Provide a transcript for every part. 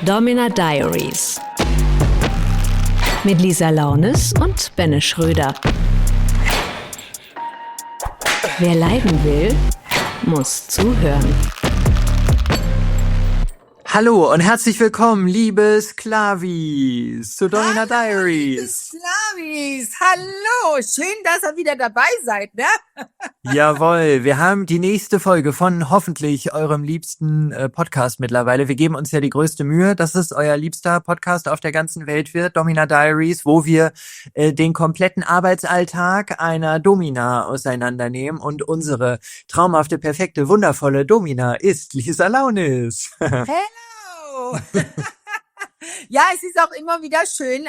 Domina Diaries mit Lisa Launes und Benne Schröder. Wer leiden will, muss zuhören. Hallo und herzlich willkommen, liebe Sklavis, zu Domina Diaries. Sklavis, hallo, schön, dass ihr wieder dabei seid, ne? Jawohl, wir haben die nächste Folge von hoffentlich eurem liebsten Podcast mittlerweile. Wir geben uns ja die größte Mühe, dass es euer liebster Podcast auf der ganzen Welt wird, Domina Diaries, wo wir den kompletten Arbeitsalltag einer Domina auseinandernehmen und unsere traumhafte, perfekte, wundervolle Domina ist Lisa Launes. Hello! Ja, es ist auch immer wieder schön,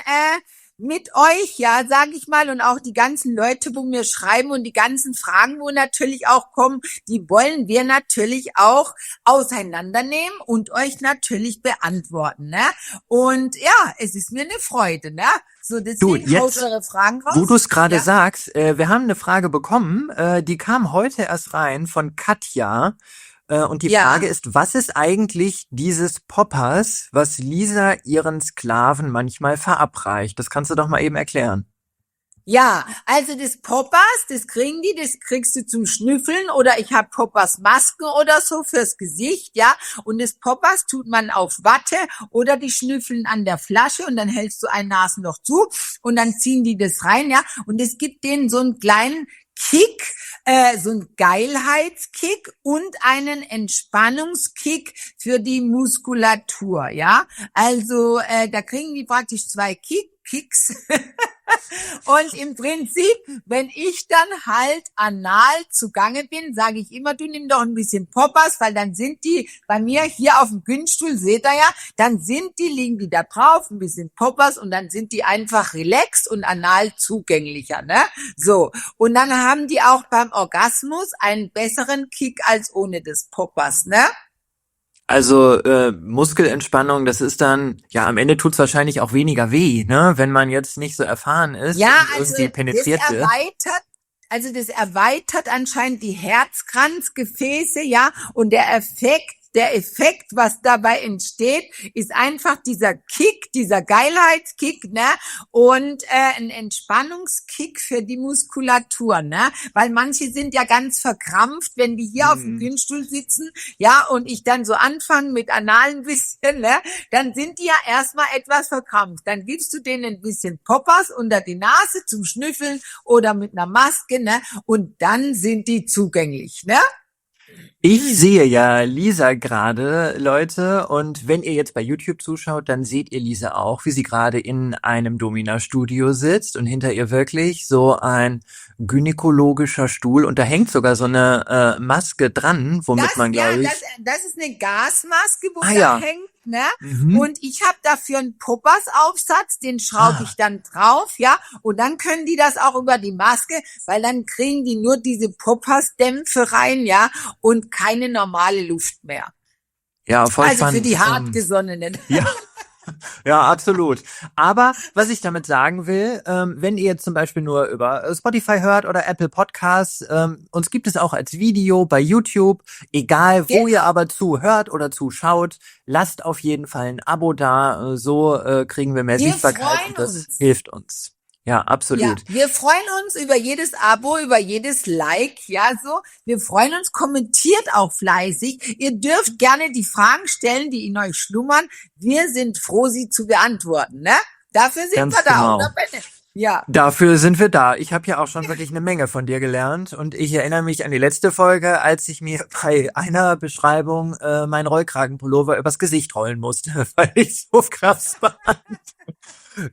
mit euch, ja, sage ich mal, und auch die ganzen Leute, wo mir schreiben und die ganzen Fragen, wo natürlich auch kommen, die wollen wir natürlich auch auseinandernehmen und euch natürlich beantworten, ne? Und ja, es ist mir eine Freude, ne? So, deswegen haut eure Fragen raus. Wo du es gerade sagst, wir haben eine Frage bekommen, die kam heute erst rein von Katja. Und die Frage ist, was ist eigentlich dieses Poppers, was Lisa ihren Sklaven manchmal verabreicht? Das kannst du doch mal eben erklären. Ja, also das Poppers, das kriegst du zum Schnüffeln, oder ich habe Poppers Maske oder so fürs Gesicht, ja, und das Poppers tut man auf Watte oder die schnüffeln an der Flasche und dann hältst du ein Nasenloch zu und dann ziehen die das rein, ja, und es gibt denen so einen kleinen Kick, so ein Geilheitskick und einen Entspannungskick für die Muskulatur, ja. Also da kriegen die praktisch zwei Kicks. Und im Prinzip, wenn ich dann halt anal zugange bin, sage ich immer, du nimm doch ein bisschen Poppers, weil dann sind die bei mir hier auf dem Günststuhl, seht ihr ja, dann liegen die da drauf, ein bisschen Poppers und dann sind die einfach relaxed und anal zugänglicher, ne? So. Und dann haben die auch beim Orgasmus einen besseren Kick als ohne das Poppers, ne? Also Muskelentspannung, das ist dann, ja, am Ende tut's wahrscheinlich auch weniger weh, ne, wenn man jetzt nicht so erfahren ist ja, und irgendwie penetriert wird. Das erweitert anscheinend die Herzkranzgefäße, ja, und der Effekt, was dabei entsteht, ist einfach dieser Kick, dieser Geilheitskick, ne, und ein Entspannungskick für die Muskulatur, ne, weil manche sind ja ganz verkrampft, wenn die hier auf dem Günststuhl sitzen, ja, und ich dann so anfange mit Anal ein bisschen, ne, dann sind die ja erstmal etwas verkrampft. Dann gibst du denen ein bisschen Poppers unter die Nase zum Schnüffeln oder mit einer Maske, ne, und dann sind die zugänglich, ne. Ich sehe ja Lisa gerade, Leute, und wenn ihr jetzt bei YouTube zuschaut, dann seht ihr Lisa auch, wie sie gerade in einem Domina-Studio sitzt und hinter ihr wirklich so ein gynäkologischer Stuhl und da hängt sogar so eine Maske dran, womit man, glaube ich... Das ist eine Gasmaske, wo da hängt, ne? Und ich habe dafür einen Poppers-Aufsatz, den schraube ich dann drauf, ja? Und dann können die das auch über die Maske, weil dann kriegen die nur diese Poppers-Dämpfe rein, ja? Und keine normale Luft mehr. Ja, voll also spannend. Für die Hartgesonnenen. Ja. Ja, absolut. Aber was ich damit sagen will, wenn ihr jetzt zum Beispiel nur über Spotify hört oder Apple Podcasts, uns gibt es auch als Video bei YouTube, egal wo ihr aber zuhört oder zuschaut, lasst auf jeden Fall ein Abo da, so kriegen wir mehr Sichtbarkeit und das hilft uns. Ja, absolut. Ja, wir freuen uns über jedes Abo, über jedes Like, ja, so. Wir freuen uns, kommentiert auch fleißig. Ihr dürft gerne die Fragen stellen, die in euch schlummern. Wir sind froh, sie zu beantworten, ne? Dafür sind wir da, oder Benne? Ja. Dafür sind wir da. Ich habe ja auch schon wirklich eine Menge von dir gelernt und ich erinnere mich an die letzte Folge, als ich mir bei einer Beschreibung meinen Rollkragenpullover übers Gesicht rollen musste, weil ich so krass fand.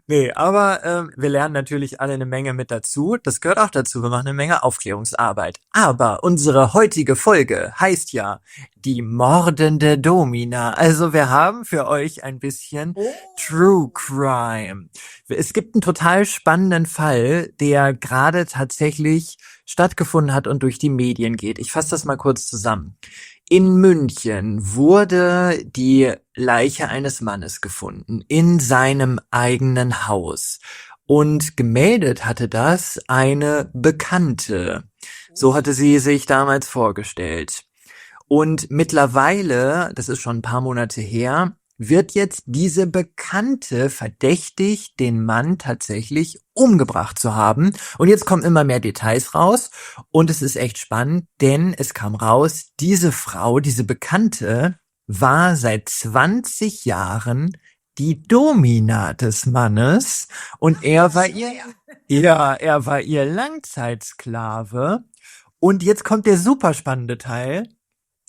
Nee, aber wir lernen natürlich alle eine Menge mit dazu. Das gehört auch dazu. Wir machen eine Menge Aufklärungsarbeit. Aber unsere heutige Folge heißt ja die mordende Domina. Also wir haben für euch ein bisschen True Crime. Es gibt einen total spannenden Fall, der gerade tatsächlich stattgefunden hat und durch die Medien geht. Ich fasse das mal kurz zusammen. In München wurde die Leiche eines Mannes gefunden in seinem eigenen Haus und gemeldet hatte das eine Bekannte. So hatte sie sich damals vorgestellt. Und mittlerweile, das ist schon ein paar Monate her, wird jetzt diese Bekannte verdächtigt, den Mann tatsächlich umgebracht zu haben. Und jetzt kommen immer mehr Details raus. Und es ist echt spannend, denn es kam raus, diese Frau, diese Bekannte, war seit 20 Jahren die Domina des Mannes. Und er war ihr Langzeitsklave. Und jetzt kommt der super spannende Teil.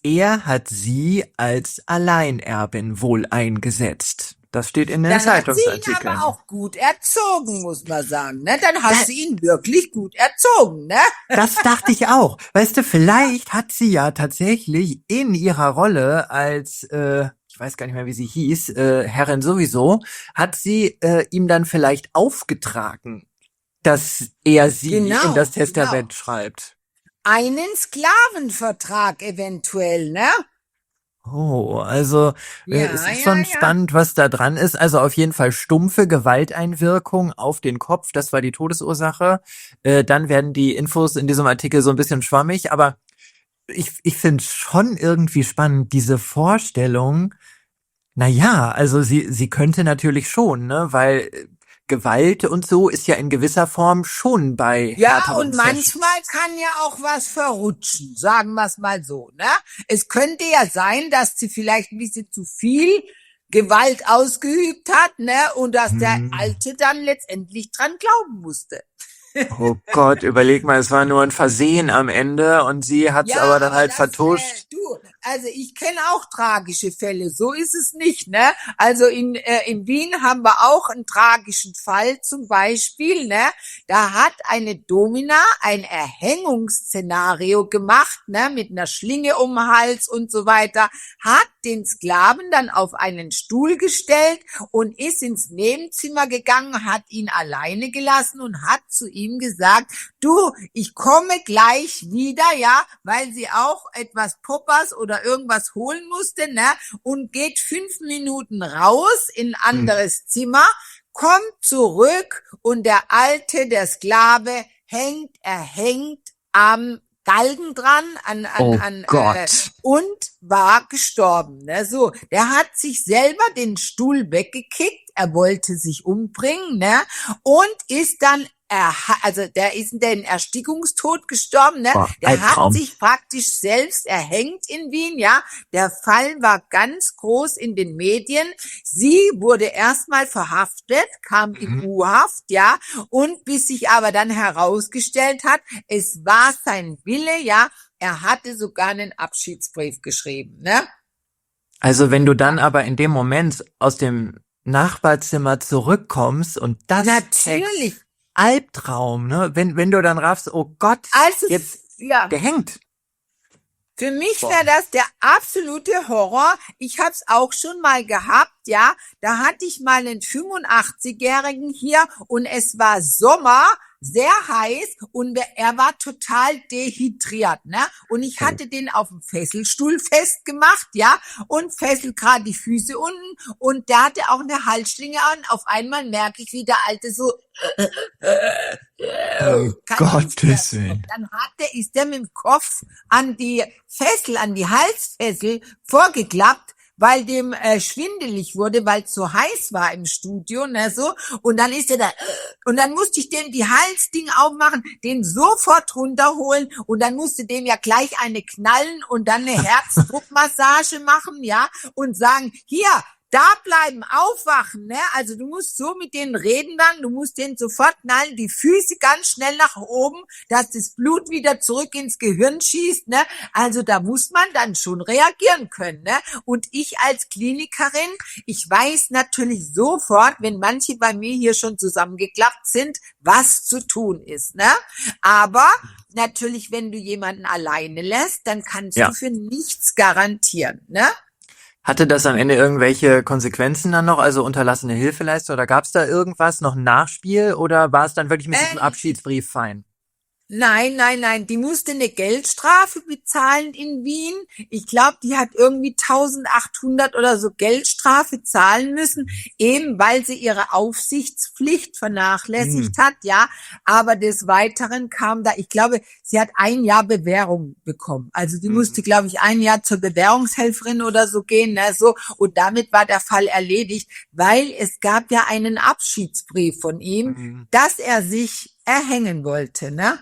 Er hat sie als Alleinerbin wohl eingesetzt. Das steht in den Dann hat sie ihn Zeitungsartikeln. aber auch gut erzogen, muss man sagen. Ne? Dann hast du ihn wirklich gut erzogen. Ne? Das dachte ich auch. Weißt du, vielleicht hat sie ja tatsächlich in ihrer Rolle als, ich weiß gar nicht mehr, wie sie hieß, Herrin sowieso, hat sie ihm dann vielleicht aufgetragen, dass er sie in das Testament schreibt. Einen Sklavenvertrag eventuell, ne? Oh, also Ja, es ist schon spannend, was da dran ist. Also auf jeden Fall stumpfe Gewalteinwirkung auf den Kopf, das war die Todesursache. Dann werden die Infos in diesem Artikel so ein bisschen schwammig, aber ich finde schon irgendwie spannend, diese Vorstellung. Naja, also sie könnte natürlich schon, ne, weil Gewalt und so ist ja in gewisser Form schon bei Ja, härteren und Sessions. manchmal kann ja auch was verrutschen, sagen wir es mal so, ne? Es könnte ja sein, dass sie vielleicht ein bisschen zu viel Gewalt ausgeübt hat, ne? Und dass der Alte dann letztendlich dran glauben musste. Oh Gott, überleg mal, es war nur ein Versehen am Ende und sie hat's aber dann halt vertuscht. Also ich kenne auch tragische Fälle, so ist es nicht, ne? Also in Wien haben wir auch einen tragischen Fall zum Beispiel, ne? Da hat eine Domina ein Erhängungsszenario gemacht, ne? Mit einer Schlinge um den Hals und so weiter, hat den Sklaven dann auf einen Stuhl gestellt und ist ins Nebenzimmer gegangen, hat ihn alleine gelassen und hat zu ihm gesagt, du, ich komme gleich wieder, ja, weil sie auch etwas Poppers oder irgendwas holen musste, ne, und geht 5 Minuten raus in ein anderes Zimmer, kommt zurück und der Alte, der Sklave, hängt am Galgen dran, und war gestorben, ne, so. Der hat sich selber den Stuhl weggekickt, er wollte sich umbringen, ne, und ist dann der ist in den Erstickungstod gestorben, ne? Der hat sich praktisch selbst erhängt in Wien, ja. Der Fall war ganz groß in den Medien. Sie wurde erstmal verhaftet, kam in U-Haft, ja. Und bis sich aber dann herausgestellt hat, es war sein Wille, ja. Er hatte sogar einen Abschiedsbrief geschrieben, ne? Also wenn du dann aber in dem Moment aus dem Nachbarzimmer zurückkommst und das natürlich Albtraum, ne? Wenn du dann raffst, oh Gott, also, jetzt gehängt. Für mich wäre das der absolute Horror. Ich hab's auch schon mal gehabt, ja. Da hatte ich mal einen 85-Jährigen hier und es war Sommer, sehr heiß und er war total dehydriert, ne? Und ich hatte den auf dem Fesselstuhl festgemacht, ja, und fesselt gerade die Füße unten und der hatte auch eine Halsschlinge an. Auf einmal merke ich, wie der Alte so Gottes Willen. Dann ist der mit dem Kopf an die Halsfessel vorgeklappt, weil dem schwindelig wurde, weil es so heiß war im Studio, ne, so. Und dann ist er da, und dann musste ich dem die Halsding aufmachen, den sofort runterholen und dann musste dem ja gleich eine knallen und dann eine Herzdruckmassage machen, ja, und sagen, hier, da bleiben, aufwachen, ne? Also du musst so mit denen reden dann, du musst denen sofort knallen, die Füße ganz schnell nach oben, dass das Blut wieder zurück ins Gehirn schießt, ne? Also da muss man dann schon reagieren können, ne? Und ich als Klinikerin, ich weiß natürlich sofort, wenn manche bei mir hier schon zusammengeklappt sind, was zu tun ist, ne? Aber natürlich, wenn du jemanden alleine lässt, dann kannst du für nichts garantieren, ne? Hatte das am Ende irgendwelche Konsequenzen dann noch, also unterlassene Hilfeleistung, oder gab es da irgendwas, noch ein Nachspiel, oder war es dann wirklich mit diesem Abschiedsbrief fein? Nein, die musste eine Geldstrafe bezahlen in Wien. Ich glaube, die hat irgendwie 1.800 oder so Geldstrafe zahlen müssen, eben weil sie ihre Aufsichtspflicht vernachlässigt hat, ja. Aber des Weiteren kam da, ich glaube, sie hat 1 Jahr Bewährung bekommen. Also die musste, glaube ich, 1 Jahr zur Bewährungshelferin oder so gehen, ne, so. Und damit war der Fall erledigt, weil es gab ja einen Abschiedsbrief von ihm, dass er sich erhängen wollte, ne?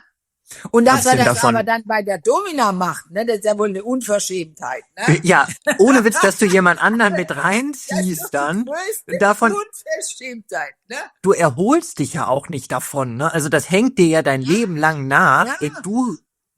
Und dass er das aber dann bei der Domina macht, ne, das ist ja wohl eine Unverschämtheit, ne? Ja, ohne Witz, dass du jemand anderen mit reinziehst dann. Davon, Unverschämtheit, ne? du erholst dich ja auch nicht davon, ne? Also das hängt dir ja dein Leben lang nach. Ja.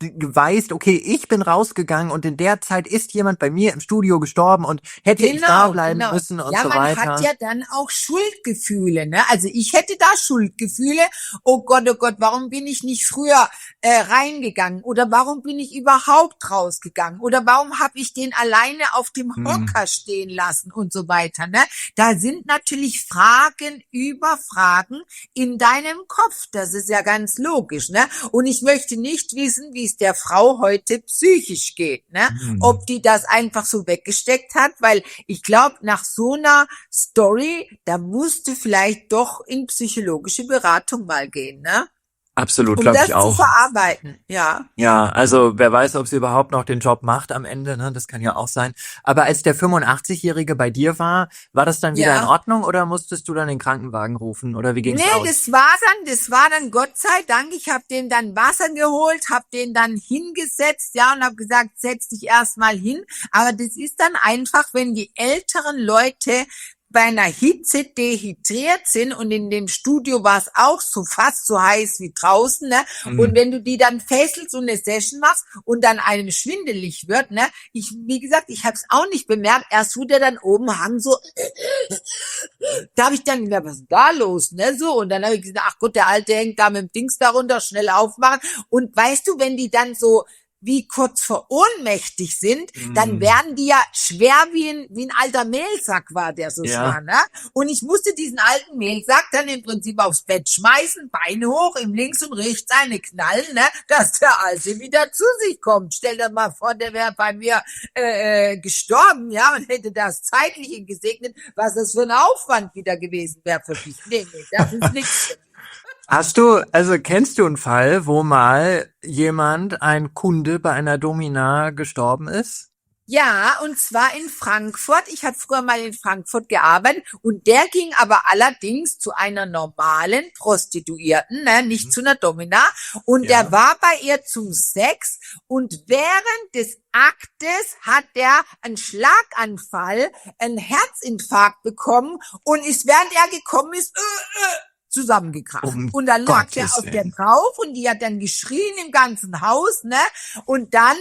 Du weißt, okay, ich bin rausgegangen und in der Zeit ist jemand bei mir im Studio gestorben und hätte ich da bleiben müssen und ja, so weiter. Man hat ja dann auch Schuldgefühle, ne? Also ich hätte da Schuldgefühle. Oh Gott, warum bin ich nicht früher reingegangen? Oder warum bin ich überhaupt rausgegangen? Oder warum habe ich den alleine auf dem Hocker stehen lassen und so weiter, ne? Da sind natürlich Fragen über Fragen in deinem Kopf. Das ist ja ganz logisch, ne? Und ich möchte nicht wissen, wie es der Frau heute psychisch geht, ne? Ob die das einfach so weggesteckt hat, weil ich glaube, nach so einer Story, da musste vielleicht doch in psychologische Beratung mal gehen, ne? Absolut, Um glaube das ich auch. zu verarbeiten, ja. Ja, also wer weiß, ob sie überhaupt noch den Job macht am Ende, ne? Das kann ja auch sein. Aber als der 85-Jährige bei dir war das dann wieder Ja. in Ordnung oder musstest du dann den Krankenwagen rufen oder wie ging's Nee, aus? das war dann Gott sei Dank, ich habe dem dann Wasser geholt, habe den dann hingesetzt, ja, und habe gesagt, setz dich erstmal hin, aber das ist dann einfach, wenn die älteren Leute bei einer Hitze dehydriert sind und in dem Studio war es auch so fast so heiß wie draußen, ne? Und wenn du die dann fesselst und eine Session machst und dann einem schwindelig wird, ne? Wie gesagt, ich habe es auch nicht bemerkt, erst wo der dann oben hang so, da habe ich dann gedacht, was ist da los, ne? So, und dann habe ich gesagt, ach Gott, der Alte hängt da mit dem Dings darunter, schnell aufmachen. Und weißt du, wenn die dann so wie kurz vor ohnmächtig sind, dann werden die ja schwer wie ein alter Mehlsack war der so schwer, ne? Und ich musste diesen alten Mehlsack dann im Prinzip aufs Bett schmeißen, Beine hoch, ihm links und rechts eine knallen, ne? Dass der Alte wieder zu sich kommt. Stell dir mal vor, der wäre bei mir gestorben, ja, und hätte das Zeitliche gesegnet, was das für ein Aufwand wieder gewesen wäre für mich. Nee, das ist nichts. Kennst du einen Fall, wo mal ein Kunde bei einer Domina gestorben ist? Ja, und zwar in Frankfurt. Ich habe früher mal in Frankfurt gearbeitet und der ging aber allerdings zu einer normalen Prostituierten, ne, nicht zu einer Domina. Und der war bei ihr zum Sex und während des Aktes hat der einen Schlaganfall, einen Herzinfarkt bekommen und ist, während er gekommen ist, zusammengekracht. Und dann lag der auf der drauf und die hat dann geschrien im ganzen Haus, ne? Und dann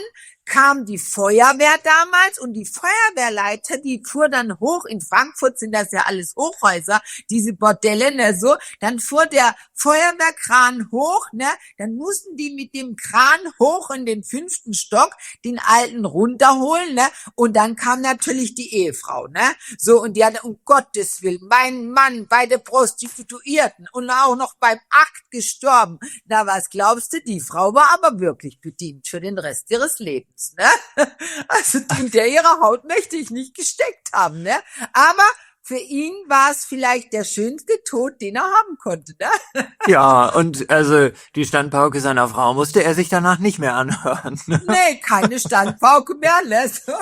kam die Feuerwehr damals und die Feuerwehrleiter, die fuhr dann hoch, in Frankfurt sind das ja alles Hochhäuser, diese Bordelle, ne, so, dann fuhr der Feuerwehrkran hoch, ne, dann mussten die mit dem Kran hoch in den 5. Stock den Alten runterholen, ne, und dann kam natürlich die Ehefrau, ne, so, und die hatte, um Gottes Willen, mein Mann bei der Prostituierten und auch noch beim Akt gestorben, na, was glaubst du, die Frau war aber wirklich bedient für den Rest ihres Lebens. Ne? Also in der ihre Haut möchte ich nicht gesteckt haben, ne? Aber für ihn war es vielleicht der schönste Tod, den er haben konnte, ne? Ja, und also die Standpauke seiner Frau musste er sich danach nicht mehr anhören. Nee, keine Standpauke mehr, ne? So.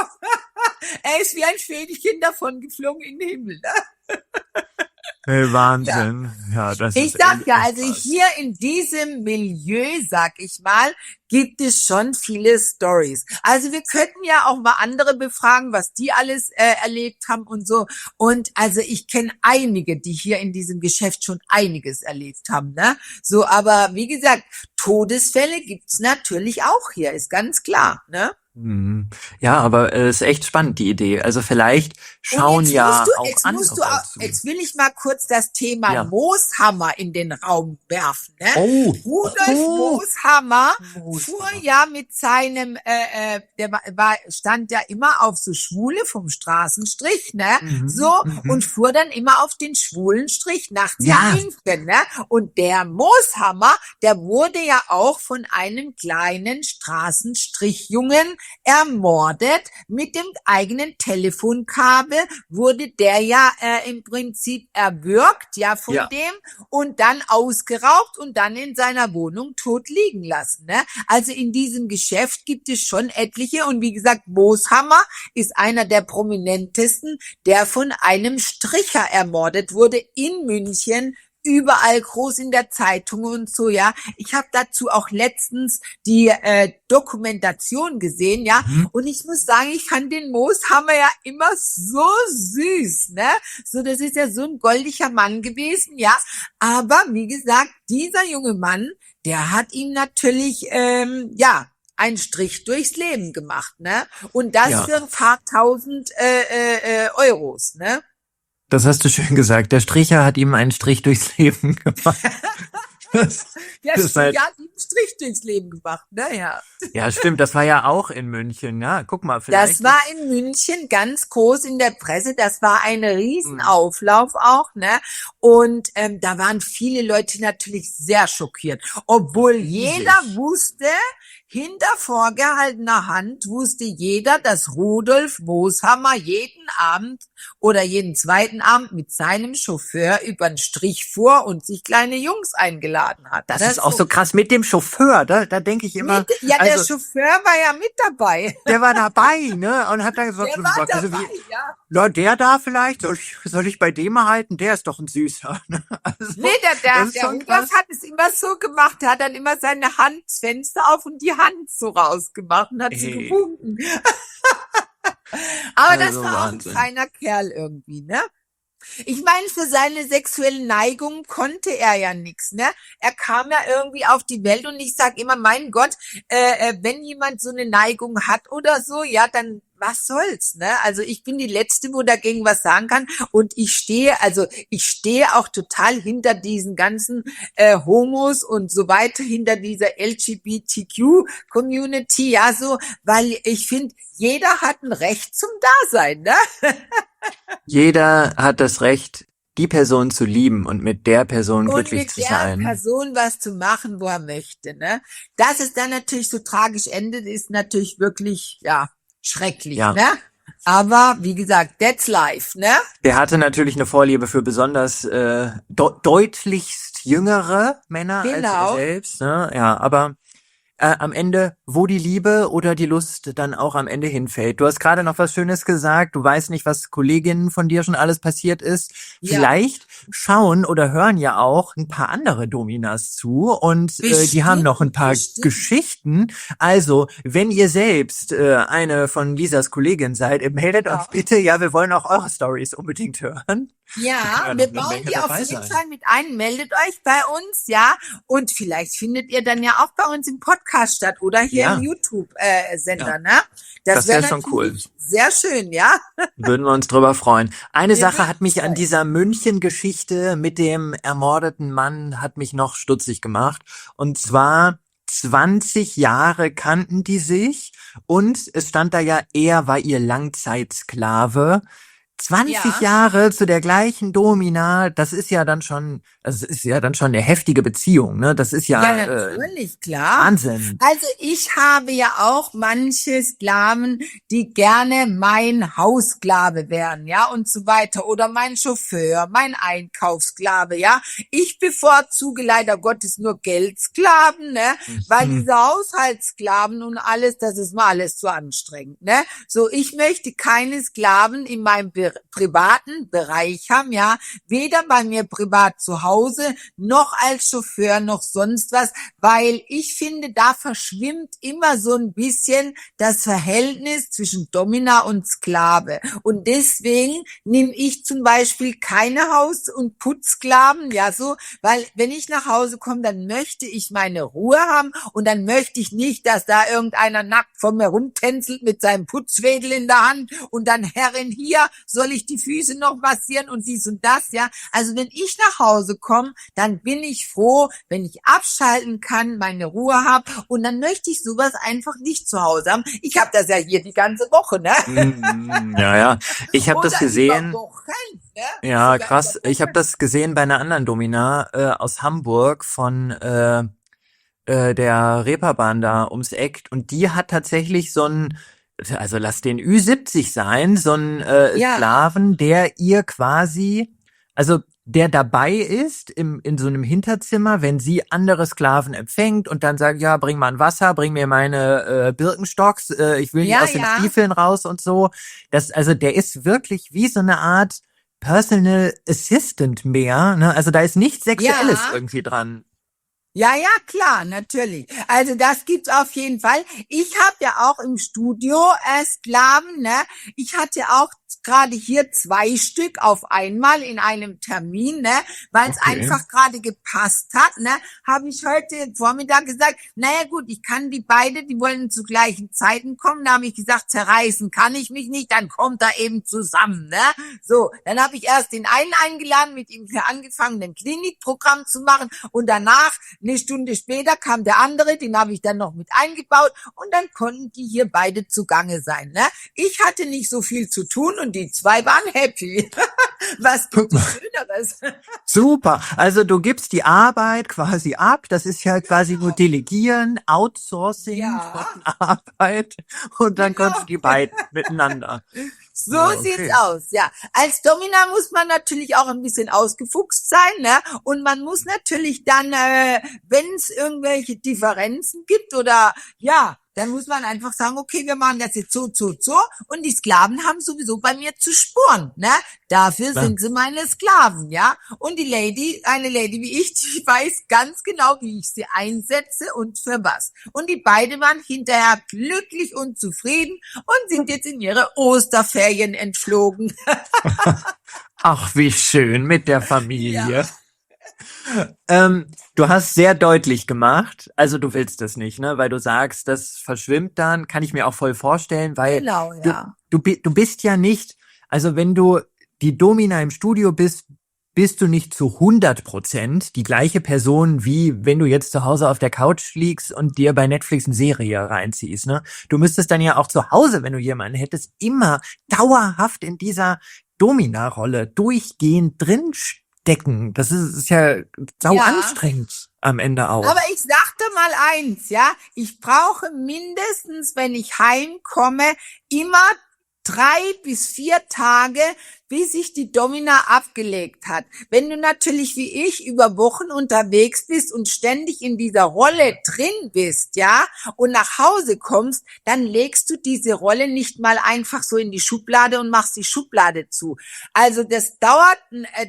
Er ist wie ein Fähnchen davon geflogen in den Himmel, ne? Hey, Wahnsinn. Ja, das Ich ist sag echt ja, also krass. hier in diesem Milieu, sag ich mal, gibt es schon viele Stories. Also wir könnten ja auch mal andere befragen, was die alles erlebt haben und so. Und also ich kenne einige, die hier in diesem Geschäft schon einiges erlebt haben, ne? So, aber wie gesagt, Todesfälle gibt's natürlich auch hier, ist ganz klar, ne? Mhm. Ja, aber ist echt spannend, die Idee. Also vielleicht Und schauen ja auch andere zu. jetzt will ich mal kurz das Thema Ja. Mooshammer in den Raum werfen, ne? Oh. Rudolf Oh. Mooshammer Mooshammer. fuhr ja mit seinem, stand ja immer auf so Schwule vom Straßenstrich, ne? So, und fuhr dann immer auf den schwulen Strich nachts Ja. in München, ne? Und der Mooshammer, der wurde ja auch von einem kleinen Straßenstrichjungen ermordet. Mit dem eigenen Telefonkabel wurde der ja im Prinzip erwürgt, ja, von Ja. dem und dann ausgeraubt und dann in seiner Wohnung tot liegen lassen, ne? Also in diesem Geschäft gibt es schon etliche und wie gesagt, Mooshammer ist einer der prominentesten, der von einem Stricher ermordet wurde in München, überall groß in der Zeitung und so, ja. Ich habe dazu auch letztens die Dokumentation gesehen, ja. Und ich muss sagen, ich fand den Mooshammer ja immer so süß, ne. So, das ist ja so ein goldiger Mann gewesen, ja. Aber wie gesagt, dieser junge Mann, der hat ihm natürlich, ja, einen Strich durchs Leben gemacht, ne. Und das Ja. für ein paar tausend Euros, ne. Das hast du schön gesagt. Der Stricher hat ihm einen Strich durchs Leben gemacht. Der Das ist halt- hat einen Strich durchs Leben gemacht, naja. Ja, stimmt. Das war ja auch in München. Ja, guck mal, vielleicht. Das war in München ganz groß in der Presse. Das war ein Riesenauflauf auch, ne? Und da waren viele Leute natürlich sehr schockiert, obwohl jeder wusste, hinter vorgehaltener Hand wusste jeder, dass Rudolf Mooshammer jeden Abend oder jeden zweiten Abend mit seinem Chauffeur über den Strich fuhr und sich kleine Jungs eingeladen hat. Das ist auch so krass mit dem Chauffeur. Da denke ich immer. Ja, der also, Chauffeur war ja mit dabei. der war dabei, ne? Und hat dann gesagt, Der war also dabei, wie, ja. ja, der da vielleicht, soll ich bei dem mal halten? Der ist doch ein Süßer. Ne? Also, Nee, das der ist schon Rudolf krass. hat es immer so gemacht. Er hat dann immer seine Handfenster auf und die Hand so rausgemacht und hat sie Ey. gewunken. Aber das Also war Wahnsinn. auch ein feiner Kerl irgendwie, ne? Ich meine, für seine sexuellen Neigungen konnte er ja nix, ne? Er kam ja irgendwie auf die Welt und ich sag immer, mein Gott, wenn jemand so eine Neigung hat oder so, ja, dann was soll's, ne? Also ich bin die Letzte, wo dagegen was sagen kann und ich stehe auch total hinter diesen ganzen Homos und so weiter, hinter dieser LGBTQ-Community, ja, so, weil ich finde, jeder hat ein Recht zum Dasein, ne? Jeder hat das Recht, die Person zu lieben und mit der Person Und glücklich mit zu der sein. Person was zu machen, wo er möchte, ne? Dass es dann natürlich so tragisch endet, ist natürlich wirklich, ja, schrecklich, Ja. ne? Aber, wie gesagt, that's life, ne? Der hatte natürlich eine Vorliebe für besonders deutlichst jüngere Männer als Genau. er selbst. Ne? Ja, aber am Ende, wo die Liebe oder die Lust dann auch am Ende hinfällt. Du hast gerade noch was Schönes gesagt. Du weißt nicht, was Kolleginnen von dir schon alles passiert ist. Ja. Vielleicht schauen oder hören ja auch ein paar andere Dominas zu und die haben noch ein paar Bestimmt. Geschichten. Also, wenn ihr selbst eine von Lisas Kollegin seid, meldet Ja. uns bitte. Ja, wir wollen auch eure Stories unbedingt hören. Ja, Da kann ja wir noch eine bauen Menge die auf dabei jeden sein. Fall mit ein. Meldet euch bei uns, ja. Und vielleicht findet ihr dann ja auch bei uns im Podcast statt oder hier Ja. im YouTube-Sender, Ja. ne? Das wär wär schon cool. natürlich sehr schön, ja. Würden wir uns drüber freuen. Eine Wir Sache würden hat mich uns an freuen. dieser München-Geschichte mit dem ermordeten Mann hat mich noch stutzig gemacht. Und zwar 20 Jahre kannten die sich und es stand da ja, er war ihr Langzeitsklave. 20 Ja. Jahre zu der gleichen Domina, das ist ja dann schon eine heftige Beziehung, ne? Das ist Ja, ja, natürlich, klar. Wahnsinn. Also ich habe ja auch manche Sklaven, die gerne mein Haussklave wären, ja, und so weiter. Oder mein Chauffeur, mein Einkaufssklave, ja. Ich bevorzuge leider Gottes nur Geldsklaven, ne, weil diese Haushaltssklaven und alles, das ist mir alles zu anstrengend, ne. So, ich möchte keine Sklaven in meinem privaten Bereich haben, ja, weder bei mir privat zu Hause, noch als Chauffeur, noch sonst was, weil ich finde, da verschwimmt immer so ein bisschen das Verhältnis zwischen Domina und Sklave. Und deswegen nehme ich zum Beispiel keine Haus- und Putzsklaven, ja so, weil wenn ich nach Hause komme, dann möchte ich meine Ruhe haben und dann möchte ich nicht, dass da irgendeiner nackt vor mir rumtänzelt mit seinem Putzwedel in der Hand und dann, Herrin, hier soll ich die Füße noch massieren und dies und das, ja. Also wenn ich nach Hause komme, dann bin ich froh, wenn ich abschalten kann, meine Ruhe habe und dann möchte ich sowas einfach nicht zu Hause haben. Ich habe das ja hier die ganze Woche, ne? Ja. Ich habe das Oder gesehen. über Wochen, ne? Ja, Sogar krass. über Ich habe Wochen. das gesehen bei einer anderen Domina aus Hamburg von der Reeperbahn da ums Eck und die hat tatsächlich so einen, also lass den Ü70 sein, so einen Ja, Sklaven, der ihr quasi, also der dabei ist in so einem Hinterzimmer, wenn sie andere Sklaven empfängt und dann sagt, ja, bring mal ein Wasser, bring mir meine Birkenstocks, ich will nicht ja, aus den ja. Stiefeln raus und so. Also der ist wirklich wie so eine Art Personal Assistant mehr, ne? Also da ist nichts Sexuelles Ja, irgendwie dran. ja, ja, klar, natürlich. Also das gibt's auf jeden Fall. Ich habe ja auch im Studio Sklaven, ne? Ich hatte auch gerade hier 2 Stück auf einmal in einem Termin, ne? Weil es Okay. einfach gerade gepasst hat, ne? Habe ich heute Vormittag gesagt, naja gut, ich kann die beide, die wollen zu gleichen Zeiten kommen. Da habe ich gesagt, zerreißen kann ich mich nicht, dann kommt er eben zusammen, ne? So, dann habe ich erst den einen eingeladen, mit ihm angefangen, ein Klinikprogramm zu machen und danach eine Stunde später kam der andere, den habe ich dann noch mit eingebaut und dann konnten die hier beide zugange sein. Ne? Ich hatte nicht so viel zu tun und die 2 waren happy. Was gibt es Schöneres? Super. Also du gibst die Arbeit quasi ab. Das ist ja quasi nur Delegieren, Outsourcing von Ja, Arbeit und dann genau. konnten die beiden miteinander. So Ja, sieht's okay. aus, ja. Als Domina muss man natürlich auch ein bisschen ausgefuchst sein, ne? Und man muss natürlich dann, wenn es irgendwelche Differenzen gibt oder ja, dann muss man einfach sagen, okay, wir machen das jetzt so. Und die Sklaven haben sowieso bei mir zu spuren, ne? Dafür Klar. sind sie meine Sklaven, ja? Und eine Lady wie ich, die weiß ganz genau, wie ich sie einsetze und für was. Und die beiden waren hinterher glücklich und zufrieden und sind jetzt in ihre Osterferien entflogen. Ach, wie schön mit der Ja, Familie. Du hast sehr deutlich gemacht, also du willst das nicht, ne? Weil du sagst, das verschwimmt dann, kann ich mir auch voll vorstellen, weil genau, du, ja. du bist ja nicht, also wenn du die Domina im Studio bist, bist du nicht zu 100% die gleiche Person, wie wenn du jetzt zu Hause auf der Couch liegst und dir bei Netflix eine Serie reinziehst, ne? Du müsstest dann ja auch zu Hause, wenn du jemanden hättest, immer dauerhaft in dieser Domina-Rolle durchgehend drinstecken. Das ist ja sau Ja. anstrengend am Ende Aber auch. ich sagte mal eins, ja, ich brauche mindestens, wenn ich heimkomme, immer 3 bis 4 Tage, bis sich die Domina abgelegt hat. Wenn du natürlich wie ich über Wochen unterwegs bist und ständig in dieser Rolle drin bist, ja, und nach Hause kommst, dann legst du diese Rolle nicht mal einfach so in die Schublade und machst die Schublade zu. Also das dauert,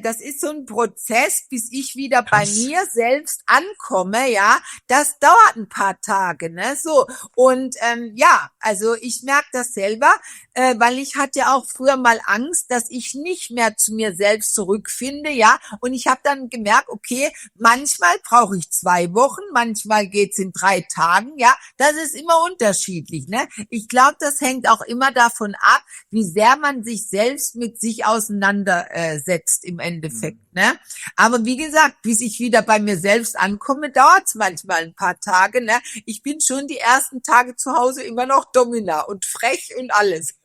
das ist so ein Prozess, bis ich wieder bei Krass. mir selbst ankomme, ja. Das dauert ein paar Tage, ne, so. Und ja, also ich merke das selber, weil ich hatte auch früher mal Angst, dass ich nicht mehr zu mir selbst zurückfinde, ja. Und ich habe dann gemerkt, okay, manchmal brauche ich 2 Wochen, manchmal geht's in 3 Tagen, ja. Das ist immer unterschiedlich, ne. Ich glaube, das hängt auch immer davon ab, wie sehr man sich selbst mit sich auseinandersetzt im Endeffekt, ne. Aber wie gesagt, bis ich wieder bei mir selbst ankomme, dauert's manchmal ein paar Tage, ne. Ich bin schon die ersten Tage zu Hause immer noch Domina und frech und alles.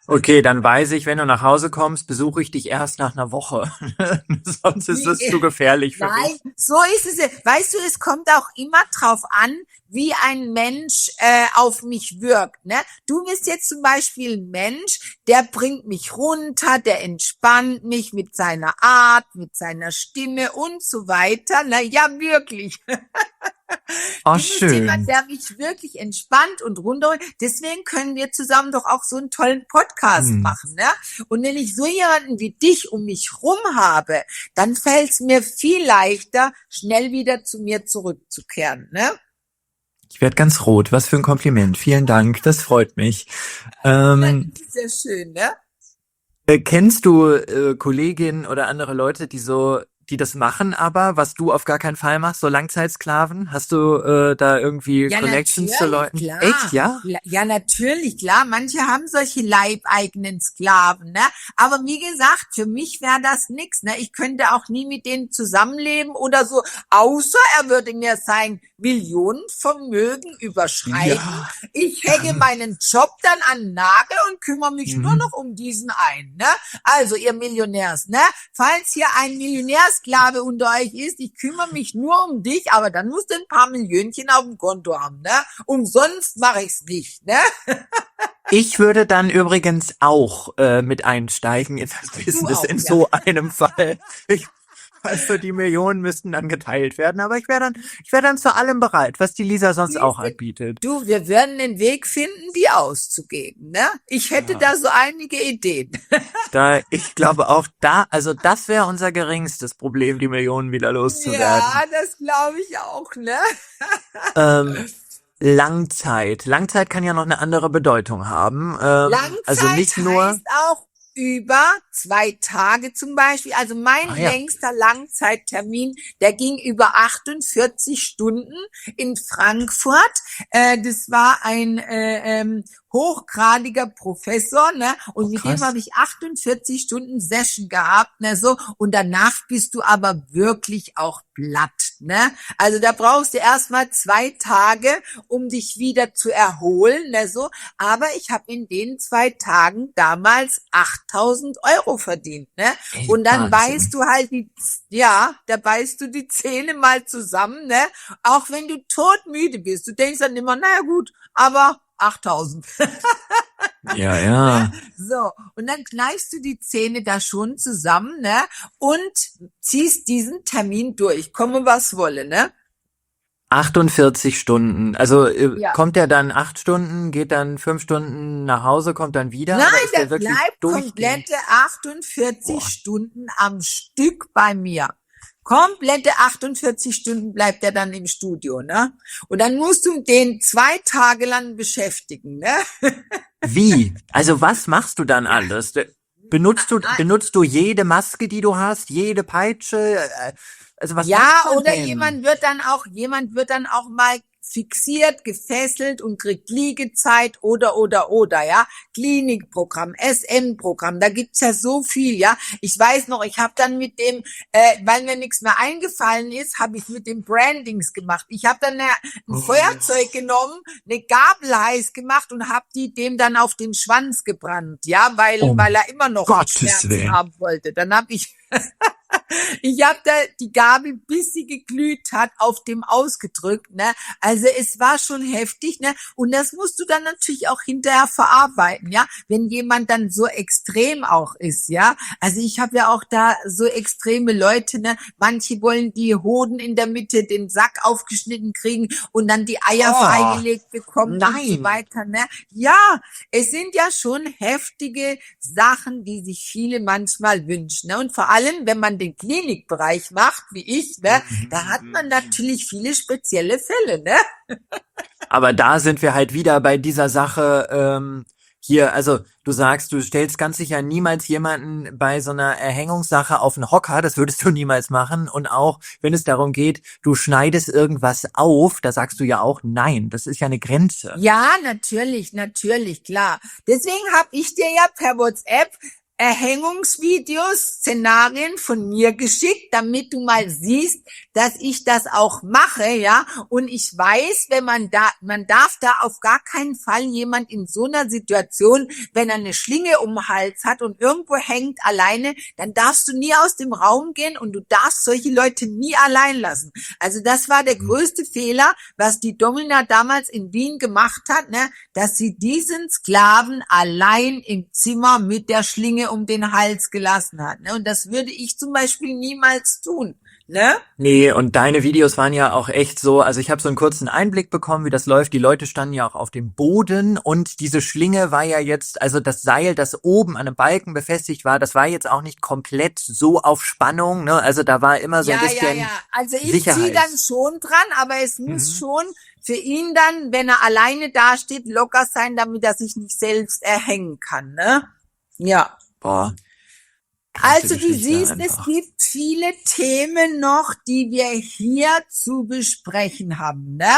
Okay, dann weiß ich, wenn du nach Hause kommst, besuche ich dich erst nach einer Woche. Sonst ist es zu gefährlich für Nein, mich. so ist es. Weißt du, es kommt auch immer drauf an, wie ein Mensch auf mich wirkt. Ne? Du bist jetzt zum Beispiel ein Mensch, der bringt mich runter, der entspannt mich mit seiner Art, mit seiner Stimme und so weiter. Na ja, wirklich. Oh, Du bist jemand, schön. der mich wirklich entspannt und runterholt. Deswegen können wir zusammen doch auch so einen tollen Podcast Hm. machen, ne? Und wenn ich so jemanden wie dich um mich rum habe, dann fällt es mir viel leichter, schnell wieder zu mir zurückzukehren, ne? Ich werde ganz rot. Was für ein Kompliment. Vielen Dank. Das freut mich. Ja, Ähm, das ist ja schön, ne? Kennst du Kolleginnen oder andere Leute, die das machen, aber was du auf gar keinen Fall machst, so Langzeitsklaven? Hast du da irgendwie Ja, Connections zu natürlich, Leuten? Echt, klar. ja? Ja, natürlich, klar. Manche haben solche leibeigenen Sklaven, ne? Aber wie gesagt, für mich wäre das nix, ne? Ich könnte auch nie mit denen zusammenleben oder so, außer er würde mir sein Millionenvermögen überschreiten. Ja. Ich hänge meinen Job dann an den Nagel und kümmere mich nur noch um diesen einen, ne? Also, ihr Millionärs, ne? Falls hier ein Millionärsklave unter euch ist, ich kümmere mich nur um dich, aber dann musst du ein paar Millionchen auf dem Konto haben, ne? Umsonst mache ich's nicht, ne? Ich würde dann übrigens auch mit einsteigen in das Business auch, in ja. so einem Fall. Also die Millionen müssten dann geteilt werden, aber ich wär dann zu allem bereit, was die Lisa sonst auch anbietet. Du, wir werden den Weg finden, die auszugeben, ne? Ich hätte da so einige Ideen. Ich glaube auch also das wäre unser geringstes Problem, die Millionen wieder loszuwerden. Ja, das glaube ich auch, ne? Langzeit. Langzeit kann ja noch eine andere Bedeutung haben. Langzeit Also nicht nur. heißt auch über 2 Tage zum Beispiel. Also mein Ah, ja. längster Langzeittermin, der ging über 48 Stunden in Frankfurt. Das war ein hochgradiger Professor, ne? Und mit dem krass. habe ich 48 Stunden Session gehabt, ne? So. Und danach bist du aber wirklich auch platt, ne? Also da brauchst du erstmal 2 Tage, um dich wieder zu erholen, ne? So. Aber ich habe in den 2 Tagen damals 8.000 Euro verdient, ne? Ey, Und dann Wahnsinn. beißt du halt da beißt du die Zähne mal zusammen, ne? Auch wenn du todmüde bist. Du denkst dann immer, naja gut, aber 8.000. Ja, ja. So, und dann kneifst du die Zähne da schon zusammen, ne? Und ziehst diesen Termin durch, komme was wolle, ne? 48 Stunden. Also Ja. kommt er dann 8 Stunden, geht dann 5 Stunden nach Hause, kommt dann wieder? Nein, Oder ist der wirklich bleibt durchgehend? komplette 48 Boah. Stunden am Stück bei mir. Komplette 48 Stunden bleibt er dann im Studio, ne? Und dann musst du den 2 Tage lang beschäftigen, ne? Wie? Also was machst du dann alles? Benutzt du jede Maske, die du hast, jede Peitsche? Also was Ja, macht man oder denn? jemand wird dann auch mal fixiert, gefesselt und kriegt Liegezeit oder, ja. Klinikprogramm, SM-Programm, da gibt's ja so viel, ja. Ich weiß noch, ich habe dann mit dem, weil mir nichts mehr eingefallen ist, habe ich mit dem Brandings gemacht. Ich habe dann ein Feuerzeug genommen, eine Gabel heiß gemacht und habe die dem dann auf den Schwanz gebrannt, ja, weil er immer noch Gottes Schmerzen Willen. haben wollte. Dann habe ich ich habe da die Gabel, bis sie geglüht hat, auf dem ausgedrückt, ne? Also es war schon heftig, ne? Und das musst du dann natürlich auch hinterher verarbeiten, ja? Wenn jemand dann so extrem auch ist, ja? Also ich habe ja auch da so extreme Leute, ne? Manche wollen die Hoden in der Mitte, den Sack aufgeschnitten kriegen und dann die Eier freigelegt bekommen und so nein. weiter, ne? Ja, es sind ja schon heftige Sachen, die sich viele manchmal wünschen, ne? Und vor allem, wenn man den Klinikbereich macht, wie ich, ne, da hat man natürlich viele spezielle Fälle, ne? Aber da sind wir halt wieder bei dieser Sache, hier, also du sagst, du stellst ganz sicher niemals jemanden bei so einer Erhängungssache auf einen Hocker, das würdest du niemals machen. Und auch, wenn es darum geht, du schneidest irgendwas auf, da sagst du ja auch nein, das ist ja eine Grenze. Ja, natürlich, klar. Deswegen habe ich dir ja per WhatsApp Erhängungsvideos, Szenarien von mir geschickt, damit du mal siehst, dass ich das auch mache, ja. Und ich weiß, man darf da auf gar keinen Fall jemand in so einer Situation, wenn er eine Schlinge um den Hals hat und irgendwo hängt alleine, dann darfst du nie aus dem Raum gehen und du darfst solche Leute nie allein lassen. Also das war der größte Fehler, was die Domina damals in Wien gemacht hat, ne, dass sie diesen Sklaven allein im Zimmer mit der Schlinge Schlinge um den Hals gelassen hat. Ne? Und das würde ich zum Beispiel niemals tun. Ne? Nee, und deine Videos waren ja auch echt so, also ich habe so einen kurzen Einblick bekommen, wie das läuft. Die Leute standen ja auch auf dem Boden und diese Schlinge war ja jetzt, also das Seil, das oben an einem Balken befestigt war, das war jetzt auch nicht komplett so auf Spannung, ne? Also da war immer so ein bisschen Also ich Sicherheit. ziehe dann schon dran, aber es muss schon für ihn dann, wenn er alleine dasteht, locker sein, damit er sich nicht selbst erhängen kann, ne? Ja. Boah. Also du Geschichte siehst, einfach. es gibt viele Themen noch, die wir hier zu besprechen haben, ne?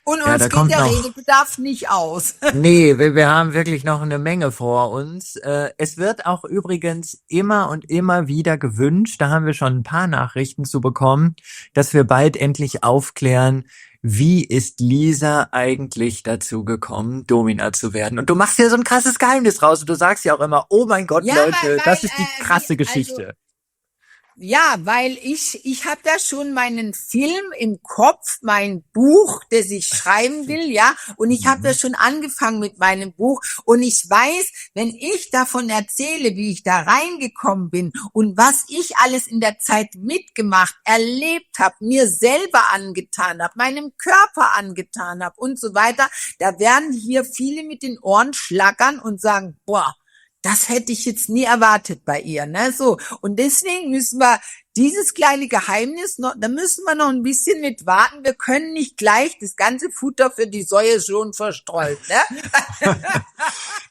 Und Ja, uns da geht kommt der noch- Redebedarf nicht aus. Nee, wir haben wirklich noch eine Menge vor uns. Es wird auch übrigens immer und immer wieder gewünscht, da haben wir schon ein paar Nachrichten zu bekommen, dass wir bald endlich aufklären, wie ist Lisa eigentlich dazu gekommen, Domina zu werden? Und du machst ja so ein krasses Geheimnis raus und du sagst ja auch immer, oh mein Gott, Ja, Leute, weil, das ist die krasse also, Geschichte. Ja, weil ich habe da schon meinen Film im Kopf, mein Buch, das ich schreiben will, ja, und ich habe da schon angefangen mit meinem Buch und ich weiß, wenn ich davon erzähle, wie ich da reingekommen bin und was ich alles in der Zeit mitgemacht, erlebt habe, mir selber angetan habe, meinem Körper angetan habe und so weiter, da werden hier viele mit den Ohren schlackern und sagen, boah, das hätte ich jetzt nie erwartet bei ihr, ne, so. Und deswegen müssen wir dieses kleine Geheimnis noch, da müssen wir noch ein bisschen mit warten. Wir können nicht gleich das ganze Futter für die Säue schon verstreuen, ne?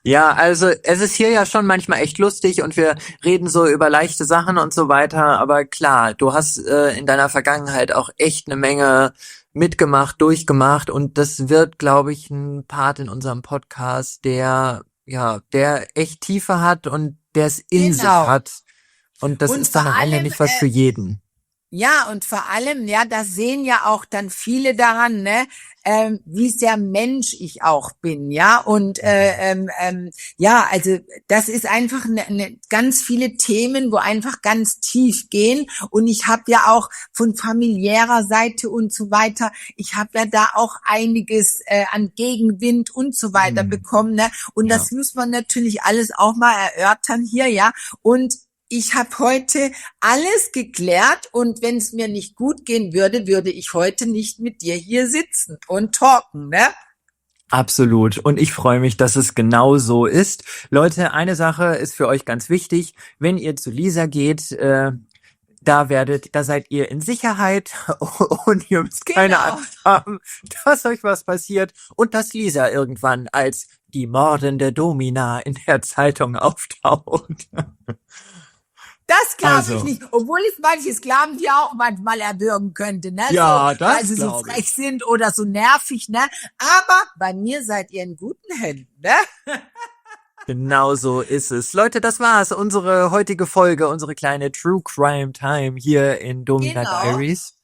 Ja, also es ist hier ja schon manchmal echt lustig und wir reden so über leichte Sachen und so weiter, aber klar, du hast in deiner Vergangenheit auch echt eine Menge mitgemacht, durchgemacht und das wird, glaube ich, ein Part in unserem Podcast, der echt Tiefe hat und der es in sich Genau. hat. Und das Und ist dann vor am Ende allem, nicht was für jeden. Ja, und vor allem, ja, das sehen ja auch dann viele daran, ne, wie sehr Mensch ich auch bin, ja, und ja, also das ist einfach ganz viele Themen, wo einfach ganz tief gehen und ich habe ja auch von familiärer Seite und so weiter, ich habe ja da auch einiges an Gegenwind und so weiter bekommen, ne, und das muss man natürlich alles auch mal erörtern hier, ja, und ich habe heute alles geklärt und wenn es mir nicht gut gehen würde, würde ich heute nicht mit dir hier sitzen und talken, ne? Absolut. Und ich freue mich, dass es genau so ist. Leute, eine Sache ist für euch ganz wichtig. Wenn ihr zu Lisa geht, da seid ihr in Sicherheit und ihr müsst keine Angst haben, dass euch was passiert und dass Lisa irgendwann als die mordende Domina in der Zeitung auftaucht. Das glaube Also. ich nicht, obwohl es manche Sklaven die auch manchmal erwürgen könnte, ne? Ja, so, das weil sie so glaub ich. frech sind oder so nervig, ne? Aber bei mir seid ihr in guten Händen, ne? Genau so ist es. Leute, das war's. Unsere heutige Folge, unsere kleine True Crime Time hier in Domina Genau. Diaries.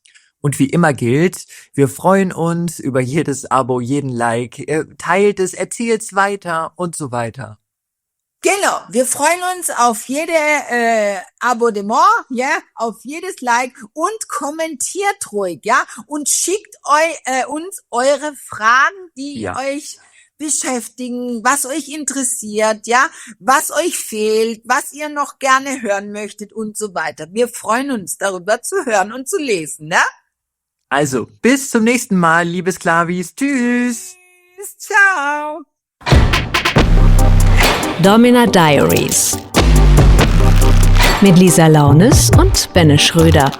Und wie immer gilt, wir freuen uns über jedes Abo, jeden Like. Teilt es, erzählt's weiter und so weiter. Genau, wir freuen uns auf jede Abonnement, ja, auf jedes Like und kommentiert ruhig, ja, und schickt uns eure Fragen, die Ja. euch beschäftigen, was euch interessiert, ja, was euch fehlt, was ihr noch gerne hören möchtet und so weiter. Wir freuen uns darüber zu hören und zu lesen, ne? Also, bis zum nächsten Mal, liebe Sklavis. Tschüss. Bis, ciao. Domina Diaries mit Lisa Launes und Benne Schröder.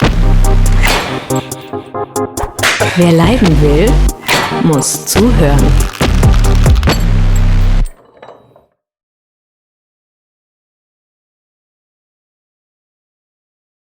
Wer leiden will, muss zuhören.